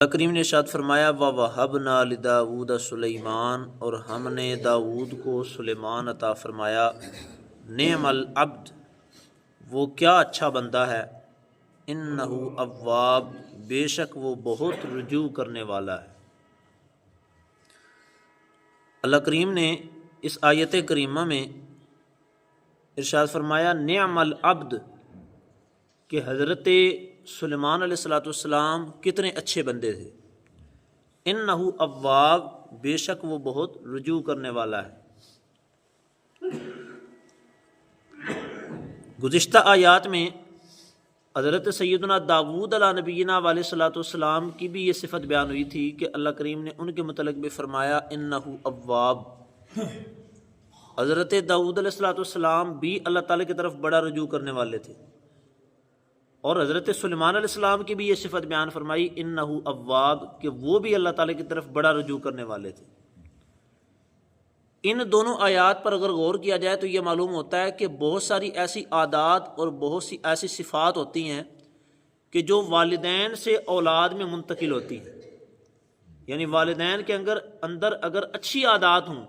اللہ کریم نے ارشاد فرمایا وَوَهَبْنَا لِدَاوُودَ سُلَيْمَانَ، اور ہم نے داؤد کو سلیمان عطا فرمایا۔ نعم العبد، وہ کیا اچھا بندہ ہے، انہ اواب، بے شک وہ بہت رجوع کرنے والا ہے۔ اللہ کریم نے اس آیت کریمہ میں ارشاد فرمایا نعم العبد، کہ حضرت سلیمان علیہ السلام کتنے اچھے بندے تھے۔ انہ اواب، بے شک وہ بہت رجوع کرنے والا ہے۔ گزشتہ آیات میں حضرت سیدنا داؤد علیہ نبینا علیہ السلام کی بھی یہ صفت بیان ہوئی تھی کہ اللہ کریم نے ان کے متعلق بھی فرمایا انہ اواب۔ حضرت داؤد علیہ السلام بھی اللہ تعالیٰ کی طرف بڑا رجوع کرنے والے تھے، اور حضرت سلیمان علیہ السلام کی بھی یہ صفت بیان فرمائی انہ اواب، کہ وہ بھی اللہ تعالیٰ کی طرف بڑا رجوع کرنے والے تھے۔ ان دونوں آیات پر اگر غور کیا جائے تو یہ معلوم ہوتا ہے کہ بہت ساری ایسی عادات اور بہت سی ایسی صفات ہوتی ہیں کہ جو والدین سے اولاد میں منتقل ہوتی ہیں۔ یعنی والدین کے اندر اگر اچھی عادات ہوں،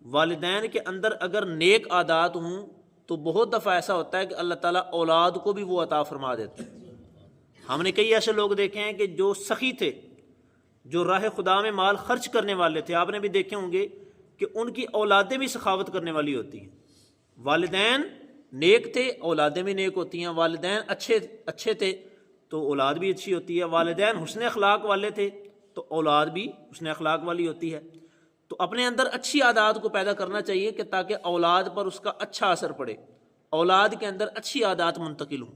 والدین کے اندر اگر نیک عادات ہوں، تو بہت دفعہ ایسا ہوتا ہے کہ اللہ تعالیٰ اولاد کو بھی وہ عطا فرما دیتے ہیں۔ ہم نے کئی ایسے لوگ دیکھے ہیں کہ جو سخی تھے، جو راہ خدا میں مال خرچ کرنے والے تھے، آپ نے بھی دیکھے ہوں گے کہ ان کی اولادیں بھی سخاوت کرنے والی ہوتی ہیں۔ والدین نیک تھے، اولادیں بھی نیک ہوتی ہیں۔ والدین اچھے تھے تو اولاد بھی اچھی ہوتی ہے۔ والدین حسن اخلاق والے تھے تو اولاد بھی حسن اخلاق والی ہوتی ہے۔ تو اپنے اندر اچھی عادات کو پیدا کرنا چاہیے کہ تاکہ اولاد پر اس کا اچھا اثر پڑے، اولاد کے اندر اچھی عادات منتقل ہوں۔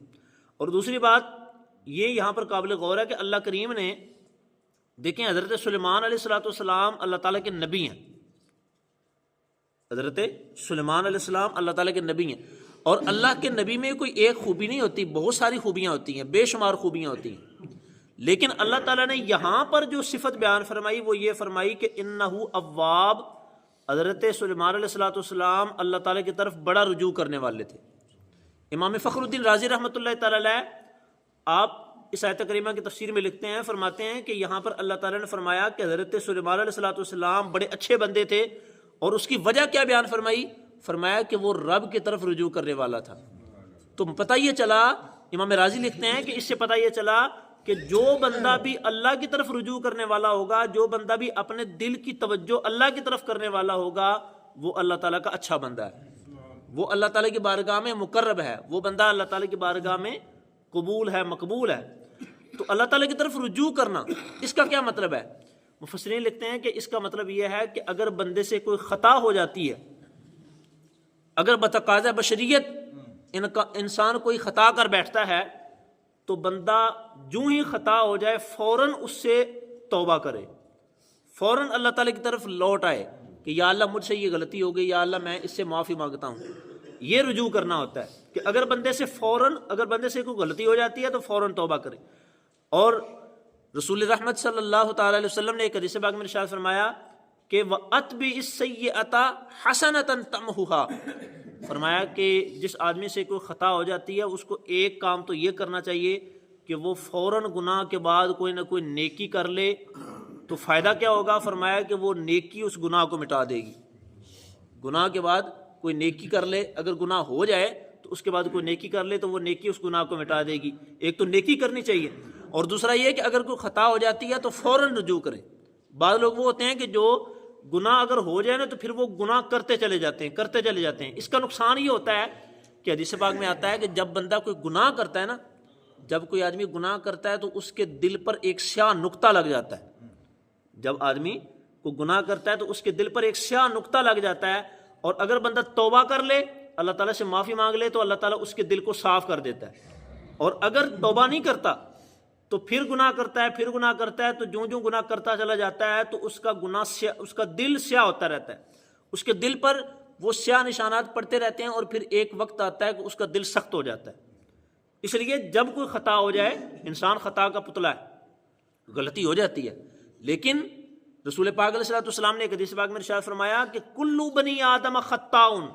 اور دوسری بات یہ یہاں پر قابل غور ہے کہ اللہ کریم نے دیکھیں حضرت سلیمان علیہ السلام اللہ تعالیٰ کے نبی ہیں۔ حضرت سلیمان علیہ السلام اللہ تعالیٰ کے نبی ہیں، اور اللہ کے نبی میں کوئی ایک خوبی نہیں ہوتی، بہت ساری خوبیاں ہوتی ہیں، بے شمار خوبیاں ہوتی ہیں۔ لیکن اللہ تعالیٰ نے یہاں پر جو صفت بیان فرمائی وہ یہ فرمائی کہ انہ اواب، حضرت سلیمان علیہ السلام اللہ تعالیٰ کی طرف بڑا رجوع کرنے والے تھے۔ امام فخر الدین رازی رحمۃ اللہ تعالیٰ علیہ آپ اس آیت کریمہ کی تفسیر میں لکھتے ہیں، فرماتے ہیں کہ یہاں پر اللہ تعالیٰ نے فرمایا کہ حضرت سلیمان علیہ السلام بڑے اچھے بندے تھے، اور اس کی وجہ کیا بیان فرمائی؟ فرمایا کہ وہ رب کی طرف رجوع کرنے والا تھا۔ تو پتہ یہ چلا، امام راضی لکھتے ہیں کہ اس سے پتہ یہ چلا کہ جو بندہ بھی اللہ کی طرف رجوع کرنے والا ہوگا، جو بندہ بھی اپنے دل کی توجہ اللہ کی طرف کرنے والا ہوگا، وہ اللہ تعالیٰ کا اچھا بندہ ہے، وہ اللہ تعالیٰ کی بارگاہ میں مقرب ہے، وہ بندہ اللہ تعالیٰ کی بارگاہ میں قبول ہے، مقبول ہے۔ تو اللہ تعالیٰ کی طرف رجوع کرنا، اس کا کیا مطلب ہے؟ مفسرین لکھتے ہیں کہ اس کا مطلب یہ ہے کہ اگر بندے سے کوئی خطا ہو جاتی ہے، اگر بتقاضۂ بشریت انسان کوئی خطا کر بیٹھتا ہے، تو بندہ جو ہی خطا ہو جائے فوراً اس سے توبہ کرے، فوراً اللہ تعالیٰ کی طرف لوٹ آئے کہ یا اللہ مجھ سے یہ غلطی ہو گئی، یا اللہ میں اس سے معافی مانگتا ہوں۔ یہ رجوع کرنا ہوتا ہے کہ اگر بندے سے کوئی غلطی ہو جاتی ہے تو فوراً توبہ کرے۔ اور رسول رحمت صلی اللہ تعالیٰ علیہ وسلم نے ایک حدیث پاک میں ارشاد فرمایا کہ وَأَتْبِعِ السَّيِّئَةَ حَسَنَةً تَمْحُهَا، فرمایا کہ جس آدمی سے کوئی خطا ہو جاتی ہے اس کو ایک کام تو یہ کرنا چاہیے کہ وہ فوراً گناہ کے بعد کوئی نہ کوئی نیکی کر لے۔ تو فائدہ کیا ہوگا؟ فرمایا کہ وہ نیکی اس گناہ کو مٹا دے گی۔ گناہ کے بعد کوئی نیکی کر لے، اگر گناہ ہو جائے تو اس کے بعد کوئی نیکی کر لے تو وہ نیکی اس گناہ کو مٹا دے گی۔ ایک تو نیکی کرنی چاہیے، اور دوسرا یہ کہ اگر کوئی خطا ہو جاتی ہے تو فوراً رجوع کریں۔ بعض لوگ وہ ہوتے ہیں کہ جو گناہ اگر ہو جائے نا تو پھر وہ گناہ کرتے چلے جاتے ہیں۔ اس کا نقصان یہ ہوتا ہے کہ حدیث پاک میں آتا ہے کہ جب بندہ کوئی گناہ کرتا ہے نا، جب کوئی آدمی گناہ کرتا ہے تو اس کے دل پر ایک سیاہ نقطہ لگ جاتا ہے۔ جب آدمی کو گناہ کرتا ہے تو اس کے دل پر ایک سیاہ نقطہ لگ جاتا ہے، اور اگر بندہ توبہ کر لے، اللہ تعالیٰ سے معافی مانگ لے، تو اللہ تعالیٰ اس کے دل کو صاف کر دیتا ہے۔ اور اگر توبہ نہیں کرتا تو پھر گناہ کرتا ہے تو جو گناہ کرتا چلا جاتا ہے تو اس کا دل سیاہ ہوتا رہتا ہے، اس کے دل پر وہ سیاہ نشانات پڑتے رہتے ہیں، اور پھر ایک وقت آتا ہے کہ اس کا دل سخت ہو جاتا ہے۔ اس لیے جب کوئی خطا ہو جائے، انسان خطا کا پتلا ہے، غلطی ہو جاتی ہے، لیکن رسول پاک علیہ السلام نے ایک حدیث پاک میں ارشاد فرمایا کہ کل بنی آدم خطاؤن،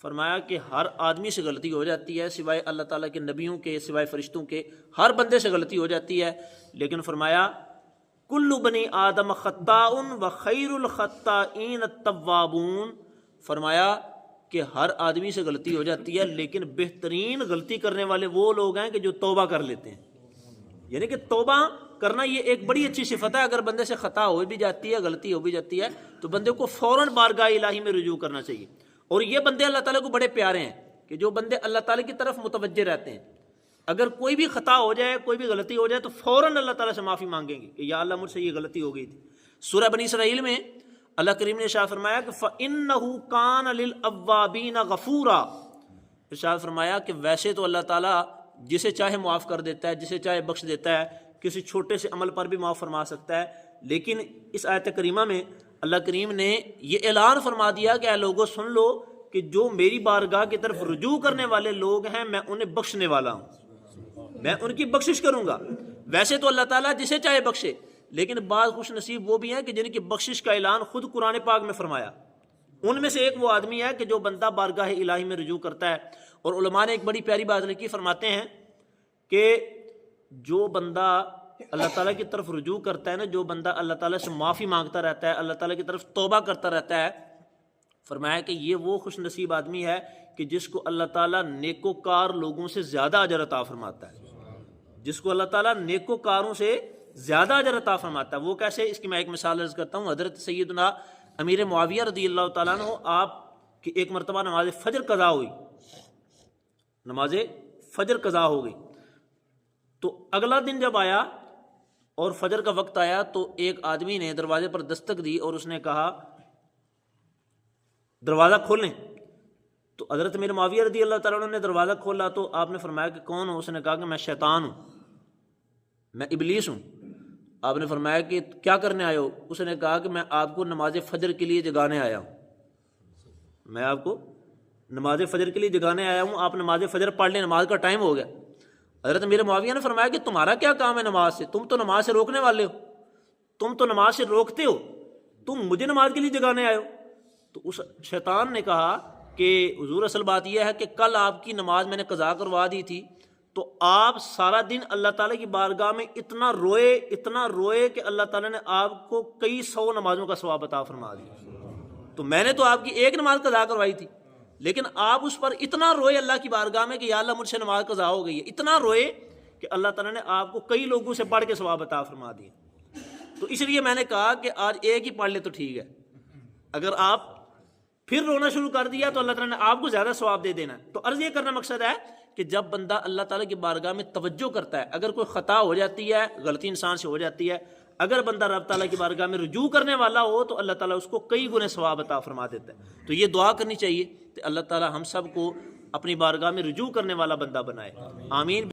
فرمایا کہ ہر آدمی سے غلطی ہو جاتی ہے، سوائے اللہ تعالیٰ کے نبیوں کے، سوائے فرشتوں کے، ہر بندے سے غلطی ہو جاتی ہے، لیکن فرمایا کل بنی آدم خطاء و خیر الخطائین التوابون، فرمایا کہ ہر آدمی سے غلطی ہو جاتی ہے لیکن بہترین غلطی کرنے والے وہ لوگ ہیں کہ جو توبہ کر لیتے ہیں. یعنی کہ توبہ کرنا یہ ایک بڑی اچھی صفت ہے. اگر بندے سے خطا ہو بھی جاتی ہے، غلطی ہو بھی جاتی ہے، تو بندے کو فوراً بارگاہ الہی میں رجوع کرنا چاہیے. اور یہ بندے اللہ تعالیٰ کو بڑے پیارے ہیں کہ جو بندے اللہ تعالیٰ کی طرف متوجہ رہتے ہیں. اگر کوئی بھی خطا ہو جائے، کوئی بھی غلطی ہو جائے، تو فوراً اللہ تعالیٰ سے معافی مانگیں گے کہ یا اللہ مجھ سے یہ غلطی ہو گئی تھی. سورہ بنی اسرائیل میں اللہ کریم نے ارشاد فرمایا کہ فَإِنَّهُ كَانَ لِلْأَوَّابِينَ غَفُورًا، ارشاد فرمایا کہ ویسے تو اللہ تعالیٰ جسے چاہے معاف کر دیتا ہے، جسے چاہے بخش دیتا ہے، کسی چھوٹے سے عمل پر بھی معاف فرما سکتا ہے. لیکن اس آیت کریمہ میں اللہ کریم نے یہ اعلان فرما دیا کہ اے لوگوں سن لو کہ جو میری بارگاہ کی طرف رجوع کرنے والے لوگ ہیں میں انہیں بخشنے والا ہوں، میں ان کی بخشش کروں گا. ویسے تو اللہ تعالیٰ جسے چاہے بخشے، لیکن بعض خوش نصیب وہ بھی ہیں کہ جن کی بخشش کا اعلان خود قرآن پاک میں فرمایا. ان میں سے ایک وہ آدمی ہے کہ جو بندہ بارگاہ الہی میں رجوع کرتا ہے. اور علماء نے ایک بڑی پیاری بات لکھی، فرماتے ہیں کہ جو بندہ اللہ تعالیٰ کی طرف رجوع کرتا ہے نا، جو بندہ اللہ تعالیٰ سے معافی مانگتا رہتا ہے، اللہ تعالیٰ کی طرف توبہ کرتا رہتا ہے، فرمایا کہ یہ وہ خوش نصیب آدمی ہے کہ جس کو اللہ تعالیٰ نیکوکار لوگوں سے زیادہ اجر عطا فرماتا ہے. جس کو اللہ تعالیٰ نیکوکاروں سے زیادہ اجر عطا فرماتا ہے. وہ کیسے؟ اس کی میں ایک مثال عرض کرتا ہوں. حضرت سیدنا امیر معاویہ رضی اللہ تعالیٰ عنہ، آپ کی ایک مرتبہ نماز فجر قضا ہوئی، نماز فجر قضا ہو گئی. تو اگلا دن جب آیا اور فجر کا وقت آیا تو ایک آدمی نے دروازے پر دستک دی اور اس نے کہا دروازہ کھولیں. تو حضرت امیر معاویہ رضی اللہ تعالیٰ عنہ نے دروازہ کھولا تو آپ نے فرمایا کہ کون ہو؟ اس نے کہا کہ میں شیطان ہوں، میں ابلیس ہوں. آپ نے فرمایا کہ کیا کرنے آئے ہو؟ اس نے کہا کہ میں آپ کو نماز فجر کے لیے جگانے آیا ہوں، میں آپ کو نماز فجر کے لیے جگانے آیا ہوں، آپ نماز فجر پڑھ لیں، نماز کا ٹائم ہو گیا. حضرت امیر معاویہ نے فرمایا کہ تمہارا کیا کام ہے نماز سے؟ تم تو نماز سے روکنے والے ہو، تم تو نماز سے روکتے ہو، تم مجھے نماز کے لیے جگانے آئے ہو. تو اس شیطان نے کہا کہ حضور اصل بات یہ ہے کہ کل آپ کی نماز میں نے قضا کروا دی تھی، تو آپ سارا دن اللہ تعالیٰ کی بارگاہ میں اتنا روئے کہ اللہ تعالیٰ نے آپ کو کئی 100 نمازوں کا ثواب عطا فرما دیا. تو میں نے تو آپ کی ایک نماز قضا کروائی تھی، لیکن آپ اس پر اتنا روئے اللہ کی بارگاہ میں کہ یا اللہ مجھ سے نماز قضا ہو گئی ہے، اتنا روئے کہ اللہ تعالیٰ نے آپ کو کئی لوگوں سے بڑھ کے ثواب عطا فرما دیا. تو اس لیے میں نے کہا کہ آج ایک ہی پڑھ لے تو ٹھیک ہے، اگر آپ پھر رونا شروع کر دیا تو اللہ تعالیٰ نے آپ کو زیادہ ثواب دے دینا. تو عرض یہ کرنا مقصد ہے کہ جب بندہ اللہ تعالیٰ کی بارگاہ میں توجہ کرتا ہے، اگر کوئی خطا ہو جاتی ہے، غلطی انسان سے ہو جاتی ہے، اگر بندہ رب تعالیٰ کی بارگاہ میں رجوع کرنے والا ہو تو اللہ تعالیٰ اس کو کئی گنے ثواب عطا فرما دیتا ہے. تو یہ دعا کرنی چاہیے کہ اللہ تعالیٰ ہم سب کو اپنی بارگاہ میں رجوع کرنے والا بندہ بنائے. آمین.